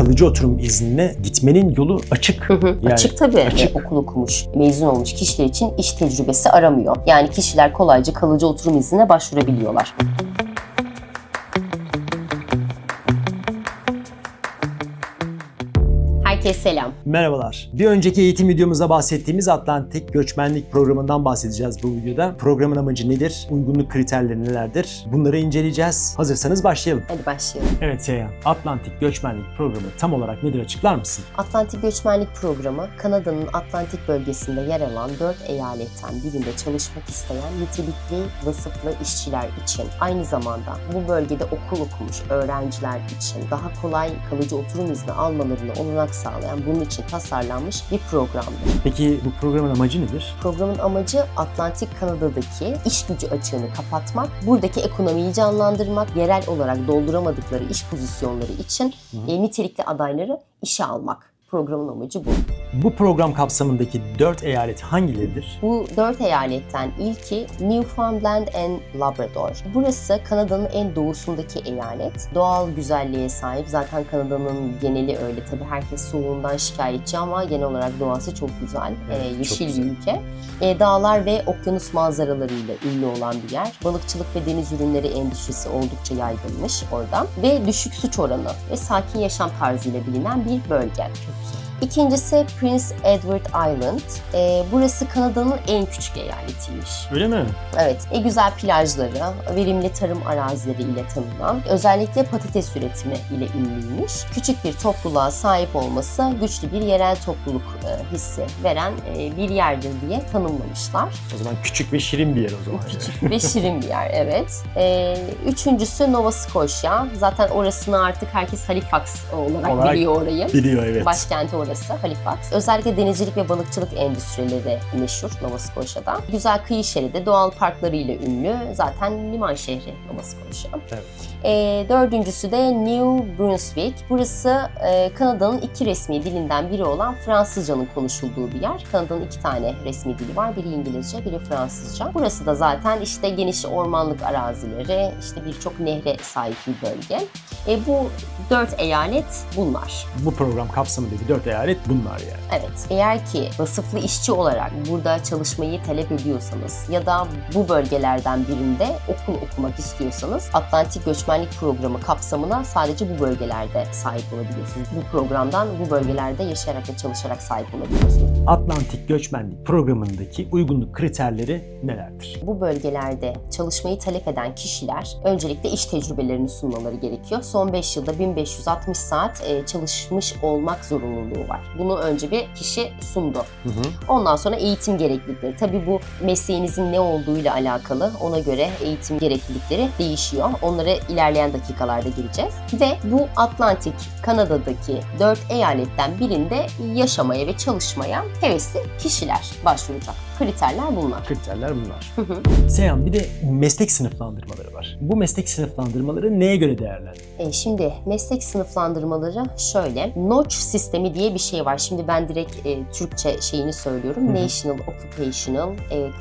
kalıcı oturum iznine gitmenin yolu açık. Yani, açık tabii. Açık. Okul okumuş, mezun olmuş kişiler için iş tecrübesi aramıyor. Yani kişiler kolayca kalıcı oturum iznine başvurabiliyorlar. Herkese selam. Merhabalar. Bir önceki eğitim videomuzda bahsettiğimiz Atlantik Göçmenlik Programı'ndan bahsedeceğiz bu videoda. Programın amacı nedir? Uygunluk kriterleri nelerdir? Bunları inceleyeceğiz. Hazırsanız başlayalım. Hadi başlayalım. Evet Seyhan, Atlantik Göçmenlik Programı tam olarak nedir, açıklar mısın? Atlantik Göçmenlik Programı, Kanada'nın Atlantik bölgesinde yer alan 4 eyaletten birinde çalışmak isteyen nitelikli, vasıflı işçiler için, aynı zamanda bu bölgede okul okumuş öğrenciler için daha kolay kalıcı oturum izni almalarını olanak sağlayan, bunun için tasarlanmış bir programdır. Peki bu programın amacı nedir? Programın amacı Atlantik Kanada'daki iş gücü açığını kapatmak, buradaki ekonomiyi canlandırmak, yerel olarak dolduramadıkları iş pozisyonları için nitelikli adayları işe almak. Programın amacı bu. Bu program kapsamındaki 4 eyalet hangileridir? Bu 4 eyaletten ilki Newfoundland and Labrador. Burası Kanada'nın en doğusundaki eyalet. Doğal güzelliğe sahip. Zaten Kanada'nın geneli öyle. Tabii herkes soğuğundan şikayetçi ama genel olarak doğası çok güzel. Evet, yeşil çok güzel bir ülke. Dağlar ve okyanus manzaralarıyla ünlü olan bir yer. Balıkçılık ve deniz ürünleri endüstrisi oldukça yaygınmış orada. Ve düşük suç oranı ve sakin yaşam tarzıyla bilinen bir bölge. İkincisi Prince Edward Island. Burası Kanada'nın en küçük eyaletiymiş. Öyle mi? Evet, güzel plajları, verimli tarım arazileri ile tanınan, özellikle patates üretimi ile ünlüymüş. Küçük bir topluluğa sahip olması güçlü bir yerel topluluk hissi veren bir yerdir diye tanımlamışlar. O zaman küçük ve şirin bir yer o zaman. Küçük ve şirin bir yer, evet. Üçüncüsü Nova Scotia. Zaten orasını artık herkes Halifax olarak biliyor orayı. Biliyor, evet. Başkenti orası, Halifax. Özellikle denizcilik ve balıkçılık endüstrileri meşhur Nova Scotia'da. Güzel kıyı şeridi, doğal parklarıyla ünlü. Zaten liman şehri Nova Scotia. Evet. Dördüncüsü de New Brunswick. Burası Kanada'nın 2 resmi dilinden biri olan Fransızcanın konuşulduğu bir yer. Kanada'nın 2 tane resmi dili var. Biri İngilizce, biri Fransızca. Burası da zaten işte geniş ormanlık arazileri, işte birçok nehre sahip bir bölge. Bu 4 eyalet bunlar. Bu program kapsamındaki 4 eyalet bunlar yani. Evet. Eğer ki vasıflı işçi olarak burada çalışmayı talep ediyorsanız ya da bu bölgelerden birinde okul okumak istiyorsanız Atlantik Göçmenlik Programı kapsamına sadece bu bölgelerde sahip olabiliyorsunuz. Bu programdan bu bölgelerde yaşayarak ve çalışarak sahip olabiliyorsunuz. Atlantik Göçmenlik Programı'ndaki uygunluk kriterleri nelerdir? Bu bölgelerde çalışmayı talep eden kişiler öncelikle iş tecrübelerini sunmaları gerekiyor. Son 5 yılda 1560 saat çalışmış olmak zorunluluğu var. Bunu önce bir kişi sundu. Ondan sonra eğitim gereklilikleri. Tabii bu mesleğinizin ne olduğuyla alakalı. Ona göre eğitim gereklilikleri değişiyor. Onlara ilerleyen dakikalarda gireceğiz. Ve bu Atlantik Kanada'daki 4 eyaletten birinde yaşamaya ve çalışmaya hevesli kişiler başvuracak. Kriterler bunlar. Kriterler bunlar. Seyhan, bir de meslek sınıflandırmaları var. Bu meslek sınıflandırmaları neye göre değerlendiriyor? Şimdi meslek sınıflandırmaları şöyle. Notch sistemi diye bir şey var. Şimdi ben direkt Türkçe şeyini söylüyorum. National Occupational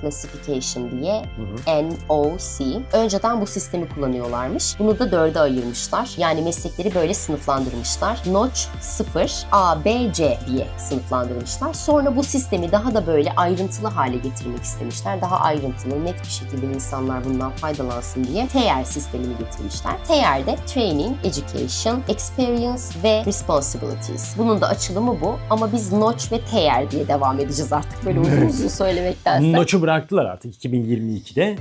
Classification diye NOC. Önceden bu sistemi kullanıyorlarmış. Bunu da 4'e ayırmışlar. Yani meslekleri böyle sınıflandırmışlar. Notch 0, A, B, C diye sınıflandırmışlar. Sonra bu sistemi daha da böyle ayrıntılı hale getirmek istemişler. Daha ayrıntılı, net bir şekilde insanlar bundan faydalansın diye TR sistemini getirmişler. TR'de Training, Education, Experience ve Responsibilities. Bunun da açılımı bu ama biz Notch ve TR diye devam edeceğiz artık böyle uzun uzun söylemektense. Notch'u bıraktılar artık 2022'de.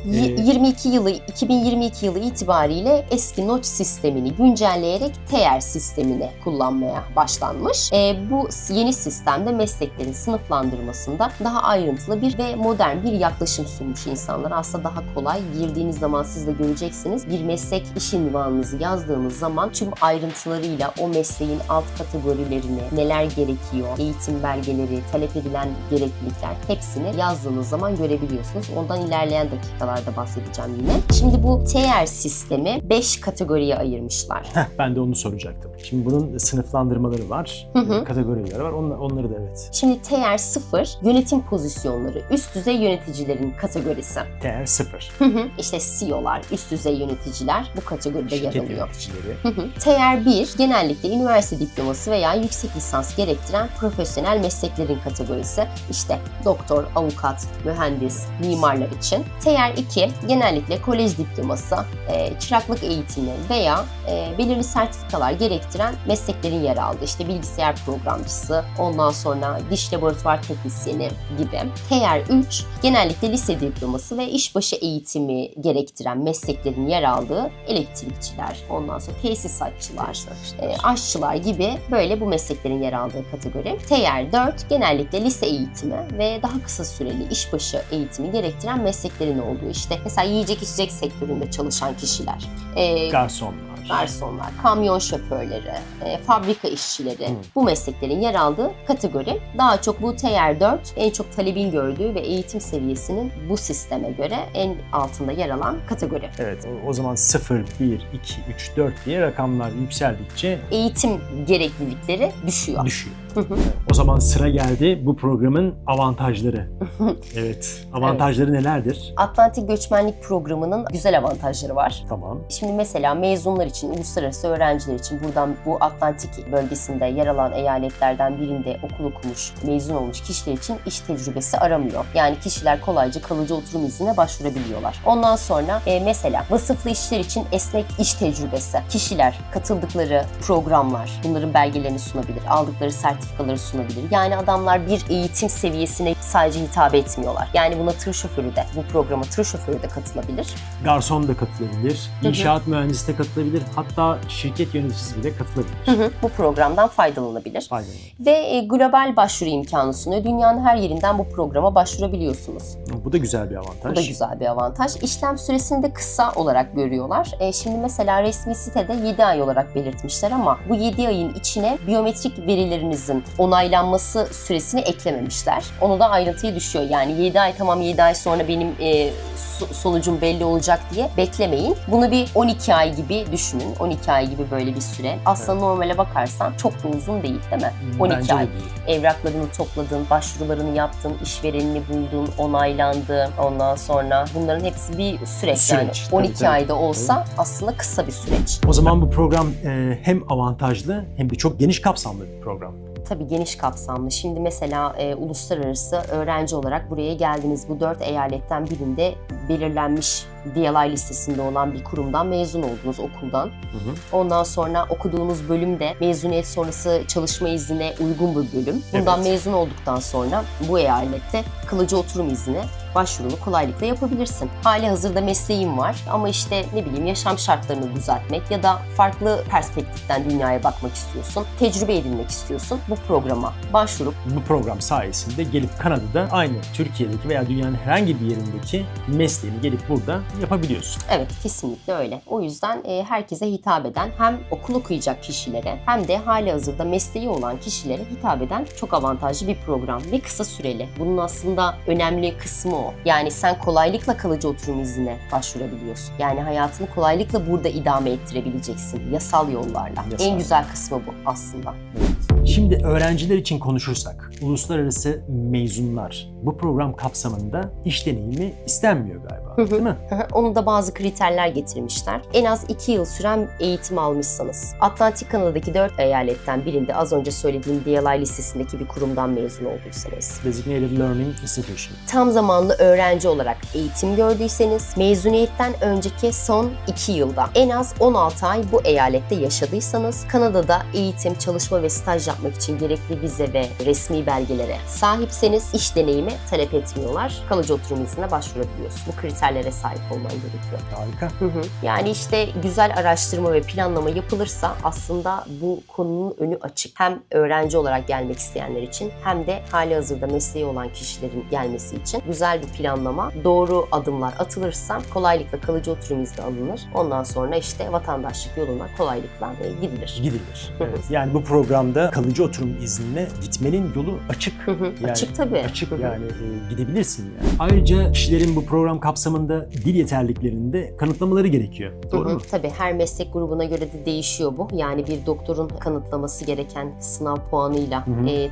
2022 yılı itibariyle eski Notch sistemini güncelleyerek TR sistemini kullanmaya başlanmış. Bu yeni sistemde mesleklerin sınıflandırmasında daha ayrıntılı bir ve modern bir yaklaşım sunmuş insanlar. Aslında daha kolay. Girdiğiniz zaman siz de göreceksiniz. Bir meslek iş ünvanınızı yazdığınız zaman tüm ayrıntılarıyla o mesleğin alt kategorilerini, neler gerekiyor, eğitim belgeleri, talep edilen gereklilikler hepsini yazdığınız zaman görebiliyorsunuz. Ondan ilerleyen dakikalarda bahsedeceğim yine. Şimdi bu TR sistemi 5 kategoriye ayırmışlar. Ben de onu soracaktım. Şimdi bunun sınıflandırmaları var, kategorileri var. Onları da evet. Şimdi TR 0 yönetim pozisyonları gibi. Üst düzey yöneticilerin kategorisi. TR 0. İşte CEO'lar, üst düzey yöneticiler bu kategoride yer Şirket alıyor. yöneticileri. TR 1 genellikle üniversite diploması veya yüksek lisans gerektiren profesyonel mesleklerin kategorisi. İşte doktor, avukat, mühendis, mimarlar için. TR 2 genellikle kolej diploması, çıraklık eğitimi veya belirli sertifikalar gerektiren mesleklerin yer aldığı. İşte bilgisayar programcısı, ondan sonra diş laboratuvar teknisyeni gibi. TR 3 genellikle lise diploması ve işbaşı eğitimi gerektiren mesleklerin yer aldığı elektrikçiler, ondan sonra tesisatçılar, aşçılar gibi böyle bu mesleklerin yer aldığı kategori. TR 4 genellikle lise eğitimi ve daha kısa süreli işbaşı eğitimi gerektiren mesleklerin olduğu. İşte mesela yiyecek içecek sektöründe çalışan kişiler, garsonlar, kamyon şoförleri, fabrika işçileri bu mesleklerin yer aldığı kategori. Daha çok bu TR 4 en çok talebin gördüğü ve eğitim seviyesinin bu sisteme göre en altında yer alan kategori. Evet, o zaman 0, 1, 2, 3, 4 diye rakamlar yükseldikçe eğitim gereklilikleri düşüyor. O zaman sıra geldi bu programın avantajları. Evet, avantajları nelerdir? Atlantik Göçmenlik Programı'nın güzel avantajları var. Tamam. Şimdi mesela mezunlar için, uluslararası öğrenciler için buradan bu Atlantik bölgesinde yer alan eyaletlerden birinde okul okumuş, mezun olmuş kişiler için iş tecrübesi aramıyor. Yani kişiler kolayca kalıcı oturum iznine başvurabiliyorlar. Ondan sonra mesela vasıflı işler için esnek iş tecrübesi. Kişiler katıldıkları programlar, bunların belgelerini sunabilir, aldıkları sertifikaları sunabilir. Yani adamlar bir eğitim seviyesine sadece hitap etmiyorlar. Yani buna tır şoförü de, bu programa tır şoförü de katılabilir. Garson da katılabilir, inşaat mühendisi de katılabilir, hatta şirket yöneticisi bile katılabilir. Bu programdan faydalanabilir. Ve global başvuru imkanı sunuyor. Dünyanın her yerinden bu programa başvurabiliyorsunuz. Bu da güzel bir avantaj. Bu da güzel bir avantaj. İşlem süresini de kısa olarak görüyorlar. Şimdi mesela resmi sitede 7 ay olarak belirtmişler ama bu 7 ayın içine biyometrik verilerinizin onaylanması süresini eklememişler. Onu da ayrıntıya düşüyor. Yani 7 ay tamam 7 ay sonra benim sonucum belli olacak diye beklemeyin. Bunu bir 12 ay gibi düşünün. 12 ay gibi böyle bir süre. Aslında normale bakarsan çok da uzun değil, değil mi? 12 Bence ay. de değil. Evraklarını topladın, başvurularını yaptın, işverenini buldun, onaylandı. Ondan sonra bunların hepsi bir süreç. Yani 12 tabii. ayda olsa aslında kısa bir süreç. O zaman bu program hem avantajlı hem de çok geniş kapsamlı bir program. Tabii geniş kapsamlı. Şimdi mesela uluslararası öğrenci olarak buraya geldiniz. Bu 4 eyaletten birinde belirlenmiş DLI listesinde olan bir kurumdan mezun oldunuz, okuldan. Ondan sonra okuduğunuz bölüm de mezuniyet sonrası çalışma iznine uygun bir bölüm. Bundan mezun olduktan sonra bu eyalette kalıcı oturum iznine başvurunu kolaylıkla yapabilirsin. Hali hazırda mesleğin var ama işte ne bileyim yaşam şartlarını düzeltmek ya da farklı perspektiften dünyaya bakmak istiyorsun, tecrübe edinmek istiyorsun. Bu programa başvurup bu program sayesinde gelip Kanada'da aynı Türkiye'deki veya dünyanın herhangi bir yerindeki mesleğini gelip burada yapabiliyorsun. Evet, kesinlikle öyle. O yüzden herkese hitap eden, hem okul okuyacak kişilere hem de hali hazırda mesleği olan kişilere hitap eden çok avantajlı bir program ve kısa süreli. Bunun aslında önemli kısmı o. Yani sen kolaylıkla kalıcı oturum iznine başvurabiliyorsun. Yani hayatını kolaylıkla burada idame ettirebileceksin yasal yollarla. En güzel kısmı bu aslında. Şimdi öğrenciler için konuşursak, uluslararası mezunlar bu program kapsamında iş deneyimi istenmiyor galiba, değil mi? Onu da bazı kriterler getirmişler. En az 2 yıl süren eğitim almışsanız, Atlantik Kanada'daki 4 eyaletten birinde az önce söylediğim DLI listesindeki bir kurumdan mezun olduysanız, Designated Learning Institution. tam zamanlı öğrenci olarak eğitim gördüyseniz, mezuniyetten önceki son 2 yılda en az 16 ay bu eyalette yaşadıysanız, Kanada'da eğitim, çalışma ve staj yapmak için gerekli vize ve resmi belgelere sahipseniz iş deneyimi talep etmiyorlar. Kalıcı oturum iznine başvurabiliyorsun. Bu kriterlere sahip olman gerekiyor. Harika. Yani işte güzel araştırma ve planlama yapılırsa aslında bu konunun önü açık. Hem öğrenci olarak gelmek isteyenler için hem de hali hazırda mesleği olan kişilerin gelmesi için güzel bir planlama, doğru adımlar atılırsa kolaylıkla kalıcı oturum izni alınır. Ondan sonra işte vatandaşlık yoluna kolaylıkla gidilir. Evet. Yani bu programda kalıcı oturum iznine gitmenin yolu açık. Açık tabii. Açık yani. Yani gidebilirsin yani. Ayrıca kişilerin bu program kapsamında dil yeterliliklerini de kanıtlamaları gerekiyor. Doğru mu? Tabii her meslek grubuna göre de değişiyor bu. Yani bir doktorun kanıtlaması gereken sınav puanıyla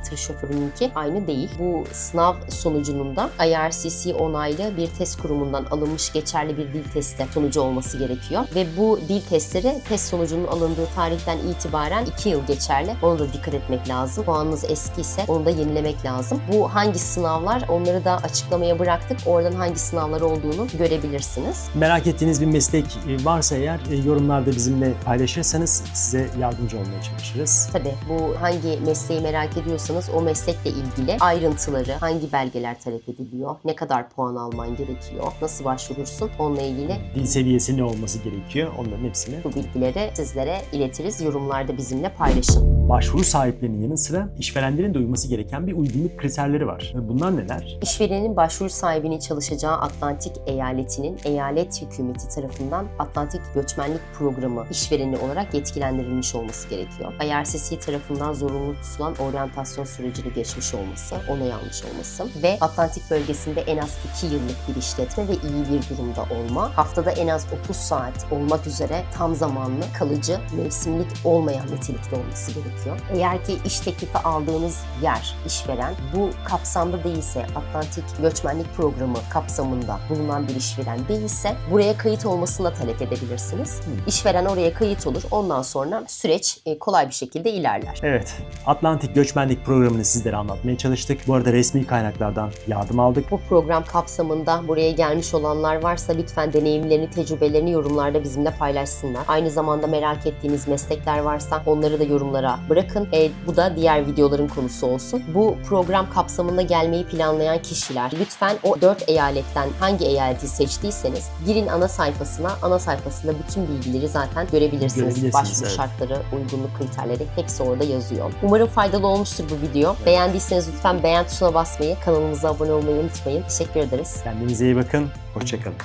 tır şoförününki aynı değil. Bu sınav sonucunun da IRCC onaylı bir test kurumundan alınmış geçerli bir dil testi sonucu olması gerekiyor. Ve bu dil testleri test sonucunun alındığı tarihten itibaren 2 yıl geçerli. Ona da dikkat etmek lazım. Puanınız eskiyse onu da yenilemek lazım. Bu hangi sınavlar, onları da açıklamaya bıraktık. Oradan hangi sınavlar olduğunu görebilirsiniz. Merak ettiğiniz bir meslek varsa eğer yorumlarda bizimle paylaşırsanız size yardımcı olmaya çalışırız. Tabii bu hangi mesleği merak ediyorsanız o meslekle ilgili ayrıntıları, hangi belgeler talep ediliyor, ne kadar puan alman gerekiyor, nasıl başvurursun onunla ilgili Dil seviyesi ne olması gerekiyor onların hepsini. bu bilgileri sizlere iletiriz. Yorumlarda bizimle paylaşın. Başvuru sahiplerinin yanı sıra işverenlerin de uyması gereken bir uygunluk kriterleri var. Bunlar neler? İşverenin başvuru sahibinin çalışacağı Atlantik eyaletinin eyalet hükümeti tarafından Atlantik Göçmenlik Programı işvereni olarak yetkilendirilmiş olması gerekiyor. IRCC tarafından zorunlu tutulan oryantasyon sürecini geçmiş olması, onay almış olması ve Atlantik bölgesinde en az 2 yıllık bir işletme ve iyi bir durumda olma, haftada en az 30 saat olmak üzere tam zamanlı, kalıcı, mevsimlik olmayan nitelikte olması gerekiyor. Eğer ki iş teklifi aldığınız yer, işveren bu kapsamda değilse, Atlantik Göçmenlik Programı kapsamında bulunan bir işveren değilse buraya kayıt olmasını da talep edebilirsiniz. İşveren oraya kayıt olur. Ondan sonra süreç kolay bir şekilde ilerler. Evet, Atlantik Göçmenlik Programı'nı sizlere anlatmaya çalıştık. Bu arada resmi kaynaklardan yardım aldık. Bu program kapsamında buraya gelmiş olanlar varsa lütfen deneyimlerini, tecrübelerini yorumlarda bizimle paylaşsınlar. Aynı zamanda merak ettiğiniz meslekler varsa onları da yorumlara bırakın. Bu da diğer videoların konusu olsun. Bu program kapsamında gelmeyi planlayan kişiler lütfen o 4 eyaletten hangi eyaleti seçtiyseniz girin ana sayfasına. Ana sayfasında bütün bilgileri zaten görebilirsiniz. Başvuru evet. şartları, uygunluk kriterleri hepsi orada yazıyor. Umarım faydalı olmuştur bu video. Evet. Beğendiyseniz lütfen beğen tuşuna basmayı, kanalımıza abone olmayı unutmayın. Teşekkür ederiz. Kendinize iyi bakın, hoşça kalın.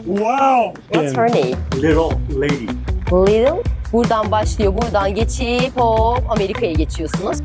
Wow! What's her name? Little lady. Little. Buradan başlıyor, buradan geçip hop Amerika'ya geçiyorsunuz.